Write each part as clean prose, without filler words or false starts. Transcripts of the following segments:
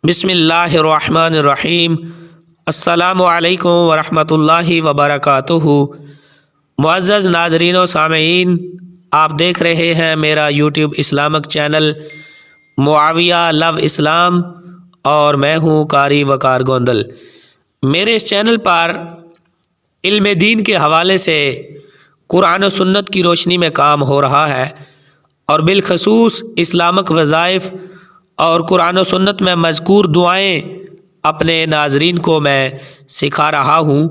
بسم اللہ الرحمن الرحیم۔ السلام علیکم ورحمۃ اللہ وبرکاتہ۔ معزز ناظرین و سامعین، آپ دیکھ رہے ہیں میرا یوٹیوب اسلامک چینل معاویہ لو اسلام، اور میں ہوں قاری وقار گوندل۔ میرے اس چینل پر علم دین کے حوالے سے قرآن و سنت کی روشنی میں کام ہو رہا ہے، اور بالخصوص اسلامک وظائف اور قرآن و سنت میں مذکور دعائیں اپنے ناظرین کو میں سکھا رہا ہوں،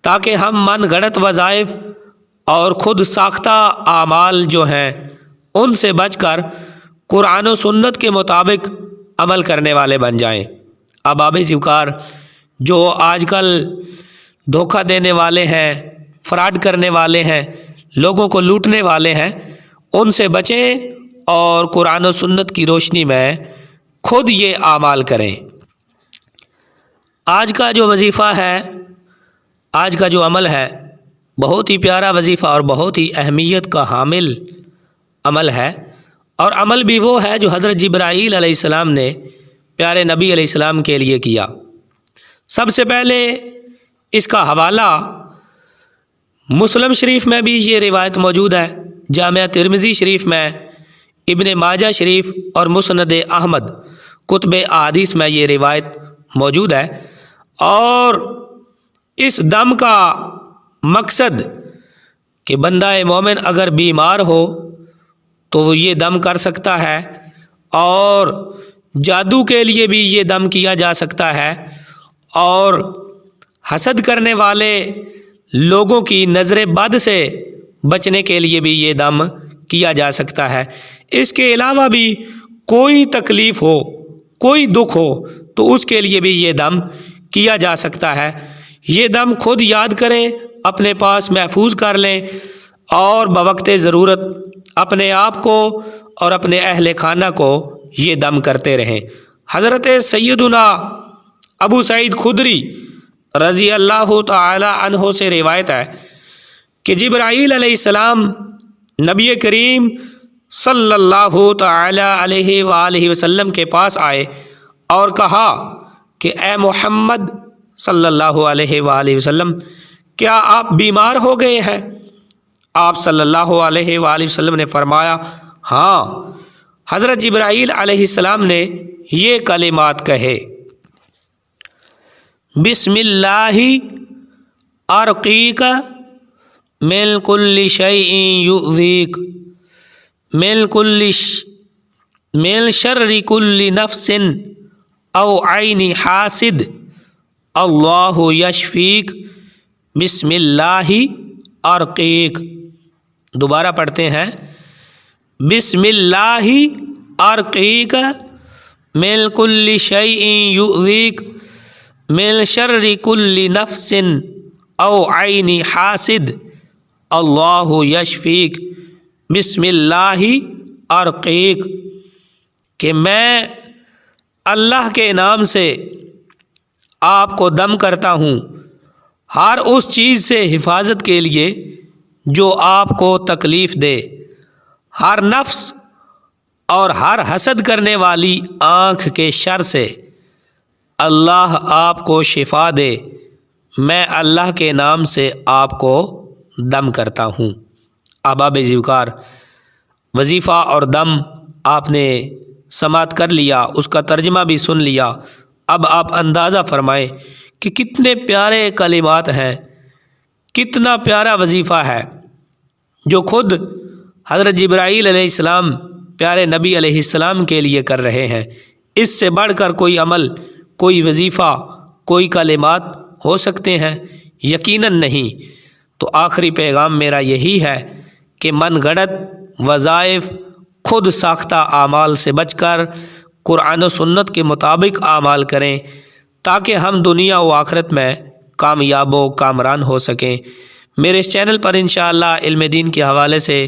تاکہ ہم من گھڑت وظائف اور خود ساختہ اعمال جو ہیں ان سے بچ کر قرآن و سنت کے مطابق عمل کرنے والے بن جائیں۔ احباب ذوقار، جو آج کل دھوکہ دینے والے ہیں، فراڈ کرنے والے ہیں، لوگوں کو لوٹنے والے ہیں، ان سے بچیں اور قرآن و سنت کی روشنی میں خود یہ اعمال کریں۔ آج کا جو وظیفہ ہے، آج کا جو عمل ہے، بہت ہی پیارا وظیفہ اور بہت ہی اہمیت کا حامل عمل ہے، اور عمل بھی وہ ہے جو حضرت جبرائیل علیہ السلام نے پیارے نبی علیہ السلام کے لیے کیا۔ سب سے پہلے اس کا حوالہ مسلم شریف میں بھی یہ روایت موجود ہے، جامعہ ترمذی شریف میں، ابن ماجہ شریف اور مسند احمد کتب احادیث میں یہ روایت موجود ہے۔ اور اس دم کا مقصد کہ بندہ مومن اگر بیمار ہو تو وہ یہ دم کر سکتا ہے، اور جادو کے لیے بھی یہ دم کیا جا سکتا ہے، اور حسد کرنے والے لوگوں کی نظر بد سے بچنے کے لیے بھی یہ دم کیا جا سکتا ہے۔ اس کے علاوہ بھی کوئی تکلیف ہو، کوئی دکھ ہو تو اس کے لیے بھی یہ دم کیا جا سکتا ہے۔ یہ دم خود یاد کریں، اپنے پاس محفوظ کر لیں، اور بوقت ضرورت اپنے آپ کو اور اپنے اہل خانہ کو یہ دم کرتے رہیں۔ حضرت سیدنا ابو سعید خدری رضی اللہ تعالی عنہ سے روایت ہے کہ جبرائیل علیہ السلام نبی کریم صلی اللہ تعالی علیہ وآلہ وسلم کے پاس آئے اور کہا کہ اے محمد صلی اللہ علیہ وآلہ وسلم، کیا آپ بیمار ہو گئے ہیں؟ آپ صلی اللہ علیہ وآلہ وسلم نے فرمایا ہاں۔ حضرت جبرائیل علیہ السلام نے یہ کلمات کہے، بسم اللہ ارقیک من کل شیء یؤذیک من شر کل نفس او عین حاسد اللہ یشفیک بسم اللہ ارقیک۔ دوبارہ پڑھتے ہیں، بسم اللہ ارقیک من کل شیء یؤذیک من شر کل نفس او عین حاسد اللہ یشفیک بسم اللہ ارقیک، کہ میں اللہ کے نام سے آپ کو دم کرتا ہوں ہر اس چیز سے حفاظت کے لیے جو آپ کو تکلیف دے، ہر نفس اور ہر حسد کرنے والی آنکھ کے شر سے اللہ آپ کو شفا دے۔ میں اللہ کے نام سے آپ کو دم کرتا ہوں۔ احباب ذوقار، وظیفہ اور دم آپ نے سماعت کر لیا، اس کا ترجمہ بھی سن لیا۔ اب آپ اندازہ فرمائیں کہ کتنے پیارے کلمات ہیں، کتنا پیارا وظیفہ ہے جو خود حضرت جبرائیل علیہ السلام پیارے نبی علیہ السلام کے لیے کر رہے ہیں۔ اس سے بڑھ کر کوئی عمل، کوئی وظیفہ، کوئی کلمات ہو سکتے ہیں؟ یقیناً نہیں۔ تو آخری پیغام میرا یہی ہے کہ من گھڑت وظائف، خود ساختہ اعمال سے بچ کر قرآن و سنت کے مطابق اعمال کریں، تاکہ ہم دنیا و آخرت میں کامیاب و کامران ہو سکیں۔ میرے اس چینل پر انشاءاللہ علم دین کے حوالے سے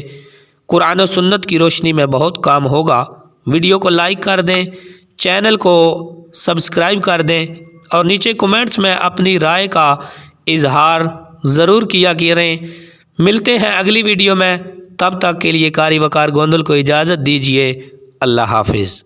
قرآن و سنت کی روشنی میں بہت کام ہوگا۔ ویڈیو کو لائک کر دیں، چینل کو سبسکرائب کر دیں، اور نیچے کومنٹس میں اپنی رائے کا اظہار ضرور کیا کریں۔ ملتے ہیں اگلی ویڈیو میں، تب تک کے لیے قاری وقار گوندل کو اجازت دیجیے۔ اللہ حافظ۔